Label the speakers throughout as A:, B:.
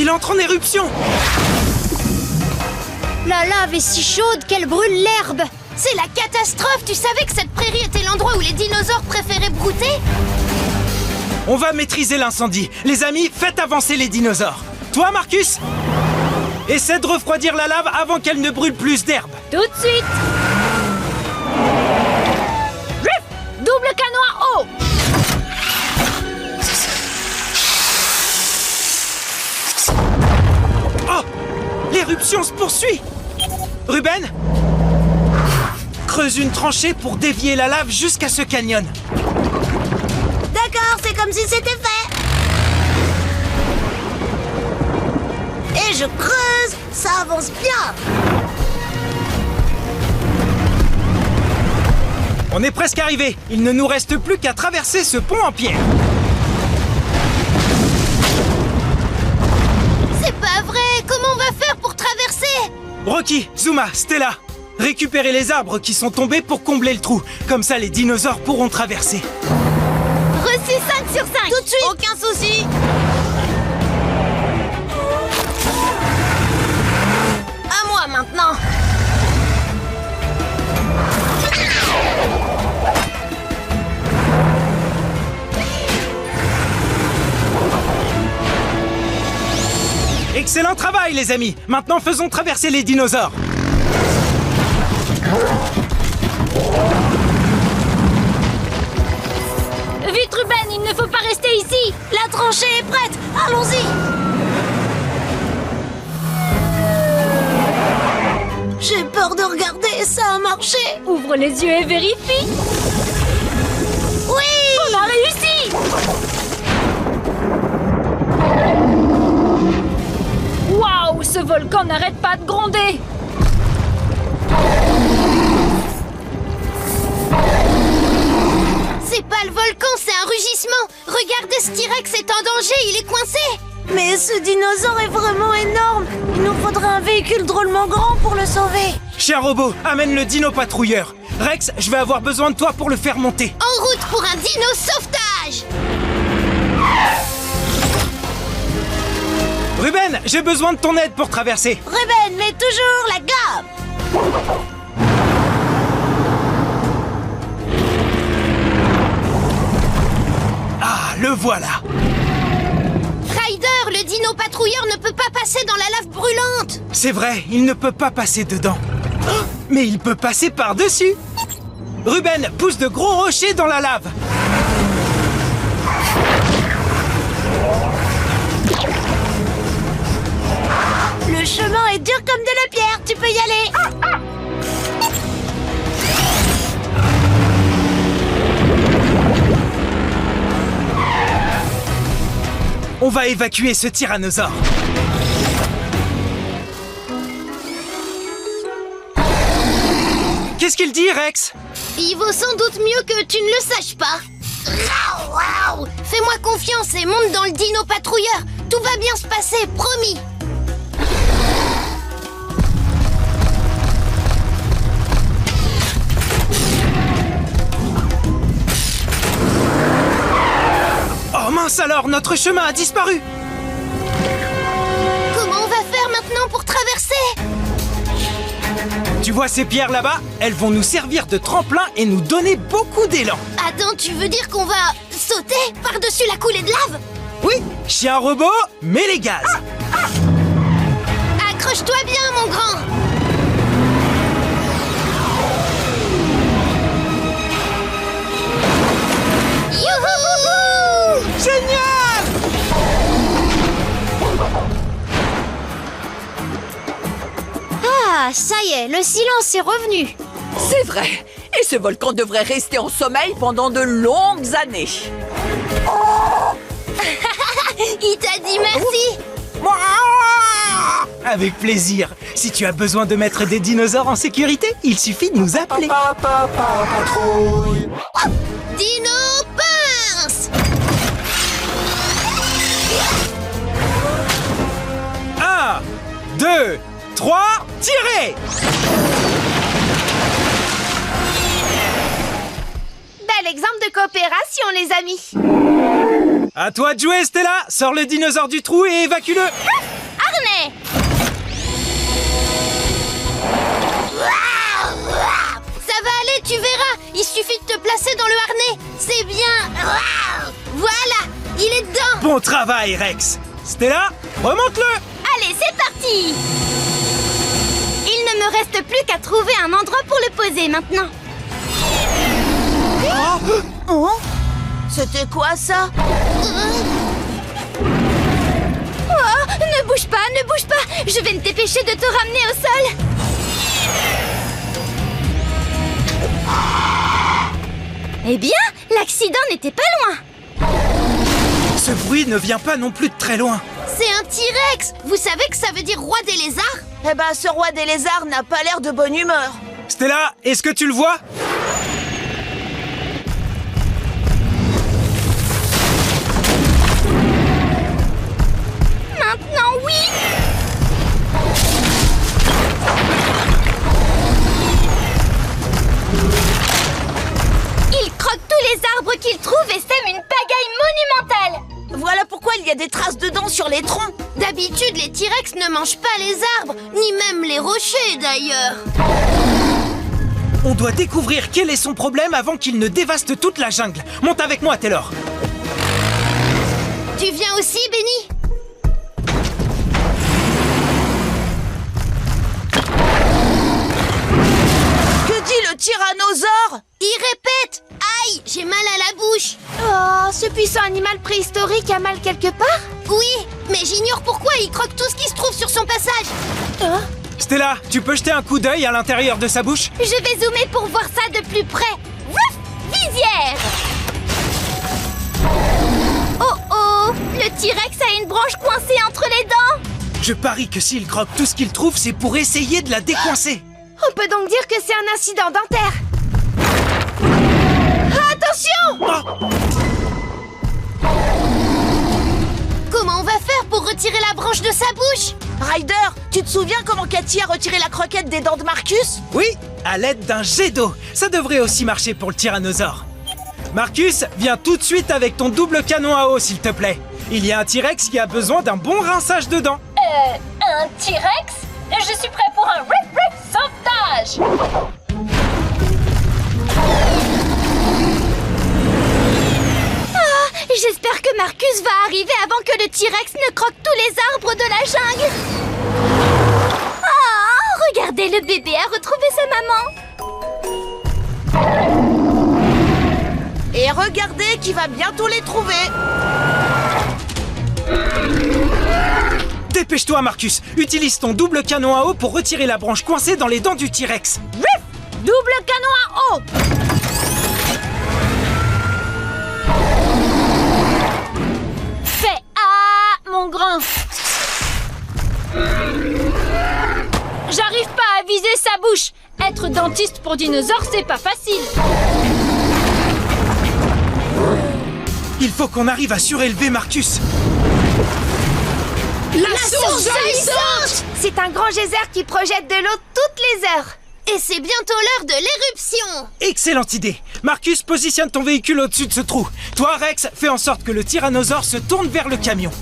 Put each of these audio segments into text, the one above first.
A: Il entre en éruption!
B: La lave est si chaude qu'elle brûle l'herbe. C'est la catastrophe. Tu savais que cette prairie était l'endroit où les dinosaures préféraient brouter?
A: On va maîtriser l'incendie. Les amis, faites avancer les dinosaures. Toi, Marcus, essaie de refroidir la lave avant qu'elle ne brûle plus d'herbe.
C: Tout de suite. Double canon à eau.
A: Oh! L'éruption se poursuit! Ruben, creuse une tranchée pour dévier la lave jusqu'à ce canyon.
B: D'accord, c'est comme si c'était fait. Et je creuse, ça avance bien.
A: On est presque arrivé. Il ne nous reste plus qu'à traverser ce pont en pierre.
B: C'est pas vrai. Comment on va faire pour traverser?
A: Rocky, Zuma, Stella, récupérez les arbres qui sont tombés pour combler le trou. Comme ça, les dinosaures pourront traverser.
C: Reçu 5 sur 5.
B: Tout de suite. Aucun souci. À moi maintenant.
A: Excellent travail, les amis. Maintenant, faisons traverser les dinosaures.
C: Vite, Ruben, il ne faut pas rester ici.
B: La tranchée est prête. Allons-y. J'ai peur de regarder. Ça a marché.
C: Ouvre les yeux et vérifie.
B: Oui.
C: On a réussi. Waouh, ce volcan n'arrête pas de gronder.
B: C'est pas le volcan, c'est un rugissement. Regardez, ce T-Rex est en danger, il est coincé. Mais ce dinosaure est vraiment énorme. Il nous faudrait un véhicule drôlement grand pour le sauver.
A: Chien robot, amène le dino patrouilleur. Rex, je vais avoir besoin de toi pour le faire monter.
B: En route pour un dino sauvetage.
A: Ruben, j'ai besoin de ton aide pour traverser.
B: Ruben, mets toujours la gomme.
A: Ah, le voilà.
B: Ryder, le dino patrouilleur ne peut pas passer dans la lave brûlante.
A: C'est vrai, il ne peut pas passer dedans. Oh, mais il peut passer par-dessus. Ruben, pousse de gros rochers dans la lave.
B: Le chemin est dur comme de la pierre, tu peux y aller.
A: On va évacuer ce tyrannosaure. Qu'est-ce qu'il dit, Rex?
B: Il vaut sans doute mieux que tu ne le saches pas. Waouh. Fais-moi confiance et monte dans le dino patrouilleur. Tout va bien se passer, promis.
A: Oh mince alors, notre chemin a disparu.
B: Comment on va faire maintenant pour traverser?
A: Tu vois ces pierres là-bas? Elles vont nous servir de tremplin et nous donner beaucoup d'élan.
B: Attends, tu veux dire qu'on va sauter par-dessus la coulée de lave?
A: Oui, chien robot, mets les gaz.
B: Accroche-toi bien, mon grand. Youhou!
A: Génial!
B: Ah, ça y est, le silence est revenu.
D: C'est vrai. Et ce volcan devrait rester en sommeil pendant de longues années.
B: Il t'a dit merci.
A: Avec plaisir. Si tu as besoin de mettre des dinosaures en sécurité, il suffit de nous appeler.
B: Dino pince.
A: 1, 2, 3, tirez!
C: Bel exemple de coopération, les amis.
A: À toi de jouer, Stella. Sors le dinosaure du trou et évacue-le.
B: harnais. Ça va aller, tu verras. Il suffit de te placer dans le harnais. C'est bien. Voilà, il est dedans.
A: Bon travail, Rex. Stella, remonte-le.
B: Allez, c'est parti. Il ne me reste plus qu'à trouver un endroit pour le poser maintenant.
E: Oh, c'était quoi ça?
B: Oh, ne bouge pas, ne bouge pas. Je vais me dépêcher de te ramener au sol. Eh bien, l'accident n'était pas loin.
A: Ce bruit ne vient pas non plus de très loin.
B: C'est un T-Rex. Vous savez que ça veut dire roi des lézards?
E: Eh ben, ce roi des lézards n'a pas l'air de bonne humeur.
A: Stella, est-ce que tu le vois?
B: Maintenant, oui. Il croque tous les arbres qu'il trouve et sème une pagaille monumentale.
E: Voilà pourquoi il y a des traces de dents sur les troncs.
B: D'habitude, les T-Rex ne mangent pas les arbres, ni même les rochers d'ailleurs.
A: On doit découvrir quel est son problème avant qu'il ne dévaste toute la jungle. Monte avec moi, Taylor.
B: Tu viens aussi, Benny?
E: Que dit le tyrannosaure?
B: Il répète. Aïe, j'ai mal à la bouche. Oh, ce puissant animal préhistorique a mal quelque part? Oui, mais j'ignore pourquoi il croque tout ce qui se trouve sur son passage.
A: Stella, tu peux jeter un coup d'œil à l'intérieur de sa bouche?
B: Je vais zoomer pour voir ça de plus près. Wouf! Visière! Oh, le T-Rex a une branche coincée entre les dents.
A: Je parie que s'il croque tout ce qu'il trouve, c'est pour essayer de la décoincer.
B: On peut donc dire que c'est un incident dentaire. Attention!
A: Oh,
B: Comment on va faire pour retirer la branche de sa bouche?
E: Ryder, tu te souviens comment Cathy a retiré la croquette des dents de Marcus?
A: oui, à l'aide d'un jet d'eau. Ça devrait aussi marcher pour le tyrannosaure. Marcus, viens tout de suite avec ton double canon à eau, s'il te plaît. Il y a un T-Rex qui a besoin d'un bon rinçage de dents.
C: Un T-Rex? Je suis prêt pour un Rip sauvetage!
B: J'espère que Marcus va arriver avant que le T-Rex ne croque tous les arbres de la jungle. Ah, regardez, le bébé a retrouvé sa maman.
E: Et regardez qui va bientôt les trouver.
A: Dépêche-toi, Marcus. Utilise ton double canon à eau pour retirer la branche coincée dans les dents du T-Rex.
E: Double canon à eau.
C: Fais ah, mon grand! J'arrive pas à viser sa bouche! Être dentiste pour dinosaure, c'est pas facile!
A: Il faut qu'on arrive à surélever Marcus.
B: La source jaillissante! C'est un grand geyser qui projette de l'eau toutes les heures. Et c'est bientôt l'heure de l'éruption.
A: Excellente idée. Marcus, positionne ton véhicule au-dessus de ce trou. Toi, Rex, fais en sorte que le tyrannosaure se tourne vers le camion.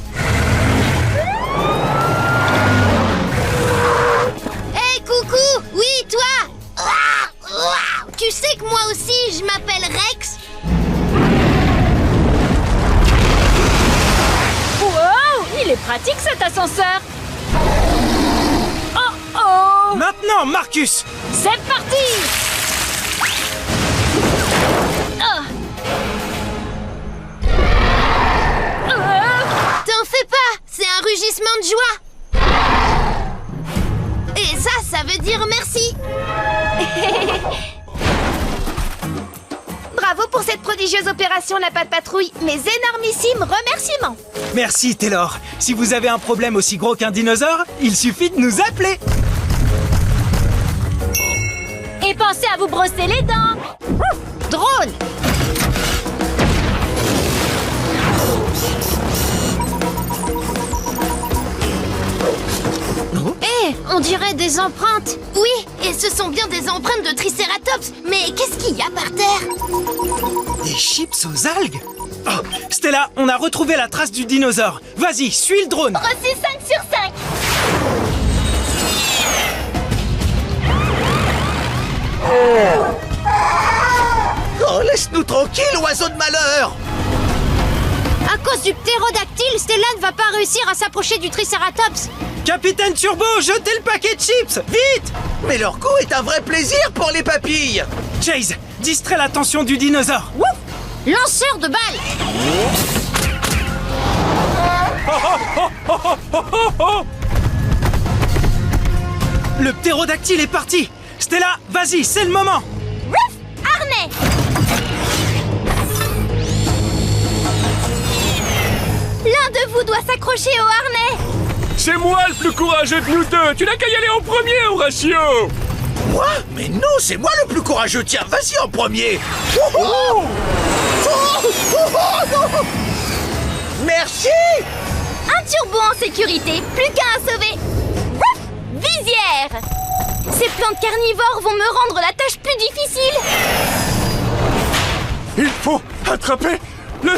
B: Hey, coucou! Oui, toi! Tu sais que moi aussi, je m'appelle Rex?
C: Wow! Il est pratique cet ascenseur! Oh oh!
A: Maintenant, Marcus!
C: C'est parti!
B: T'en fais pas! C'est un rugissement de joie! Et ça veut dire merci! Bravo pour cette prodigieuse opération, la Patte Patrouille! Mes énormissimes remerciements!
A: Merci, Taylor. Si vous avez un problème aussi gros qu'un dinosaure, il suffit de nous appeler.
C: Et pensez à vous brosser les dents!
B: Drone! Hé, on dirait des empreintes! Oui, et ce sont bien des empreintes de Triceratops! Mais qu'est-ce qu'il y a par terre?
A: Des chips aux algues? Oh, Stella, on a retrouvé la trace du dinosaure. Vas-y, suis le drone.
B: Reçu 5 sur 5!
F: Oh, laisse-nous tranquille, oiseau de malheur!
B: À cause du ptérodactyle, Stella ne va pas réussir à s'approcher du Triceratops.
A: Capitaine Turbo, jetez le paquet de chips, vite!
F: Mais leur coup est un vrai plaisir pour les papilles!
A: Chase, distrais l'attention du dinosaure.
B: Lanceur de balles.
A: Le ptérodactyle est parti. Stella, vas-y, c'est le moment.
B: Harnais. L'un de vous doit s'accrocher au harnais.
G: C'est moi le plus courageux de nous deux. Tu n'as qu'à y aller en premier, Horatio.
F: Moi? Mais non, c'est moi le plus courageux. Tiens, vas-y en premier. Merci.
B: Un turbo en sécurité, plus qu'un à sauver. Visière. Ces plantes carnivores vont me rendre la tâche plus difficile.
G: Il faut attraper le...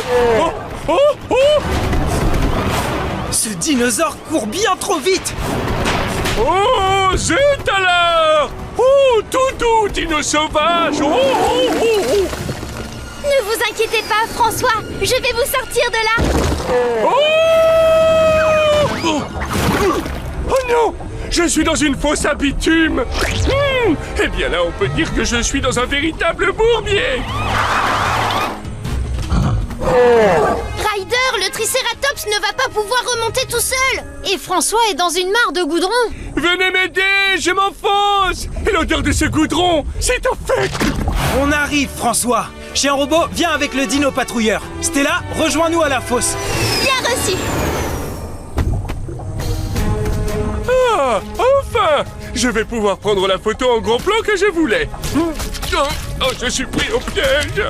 A: Ce dinosaure court bien trop vite.
G: Oh, zut alors! Oh, Doudou, dino sauvage!
B: Ne vous inquiétez pas, François. Je vais vous sortir de là.
G: Oh non! Je suis dans une fosse à bitume! Eh bien là, on peut dire que je suis dans un véritable bourbier!
B: Ryder, le Triceratops ne va pas pouvoir remonter tout seul. Et François est dans une mare de goudron.
G: Venez m'aider, je m'enfonce! Et l'odeur de ce goudron, c'est infect!
A: On arrive, François. Chien robot, viens avec le dino patrouilleur. Stella, rejoins-nous à la fosse.
B: Bien reçu.
G: Ah, enfin! Je vais pouvoir prendre la photo en gros plan que je voulais. Oh, je suis pris au piège!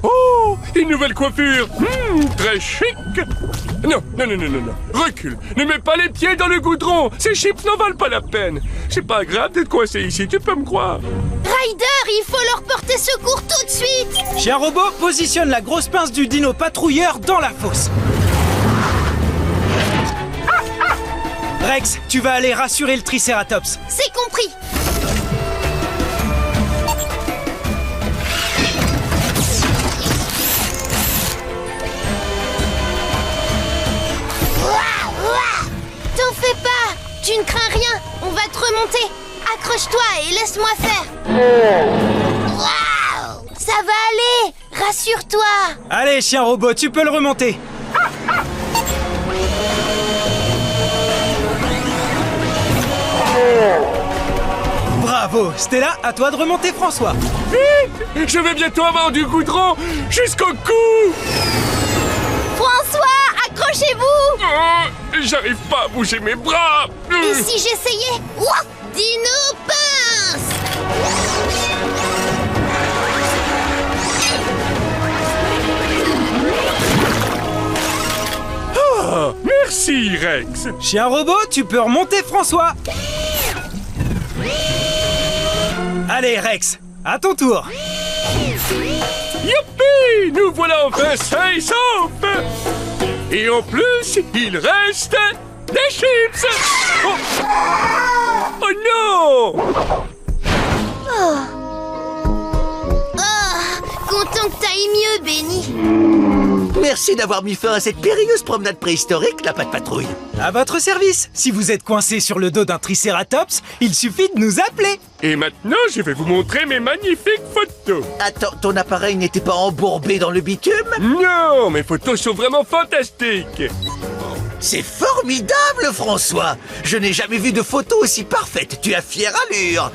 G: Oh, une nouvelle coiffure. Très chic. Non. Recule. Ne mets pas les pieds dans le goudron. Ces chips n'en valent pas la peine. C'est pas grave d'être coincé ici, tu peux me croire.
B: Ryder, il faut leur porter secours tout de suite.
A: Chien robot, positionne la grosse pince du dino patrouilleur dans la fosse. Rex, tu vas aller rassurer le Triceratops.
B: C'est compris. T'en fais pas. Tu ne crains rien. On va te remonter. Accroche-toi et laisse-moi faire. Waouh, ça va aller. Rassure-toi.
A: Allez, chien robot, tu peux le remonter. Bravo, Stella, à toi de remonter François.
G: Vite! Je vais bientôt avoir du goudron jusqu'au cou!
B: François, accrochez-vous.
G: J'arrive pas à bouger mes bras!
B: Et si j'essayais? Ouah, Dino pince.
G: Ah, merci, Rex!
A: Chien robot, tu peux remonter François. Allez, Rex, à ton tour.
G: Youpi! Nous voilà enfin sains et saufs! Et en plus, il reste des chips! Oh non!
B: Content que t'ailles mieux, Benny.
F: Merci d'avoir mis fin à cette périlleuse promenade préhistorique, la patte patrouille.
A: À votre service. Si vous êtes coincé sur le dos d'un Triceratops, il suffit de nous appeler.
G: Et maintenant, je vais vous montrer mes magnifiques photos.
F: Attends, ton appareil n'était pas embourbé dans le bitume?
G: Non, mes photos sont vraiment fantastiques.
F: C'est formidable, François! Je n'ai jamais vu de photo aussi parfaite. Tu as fière allure.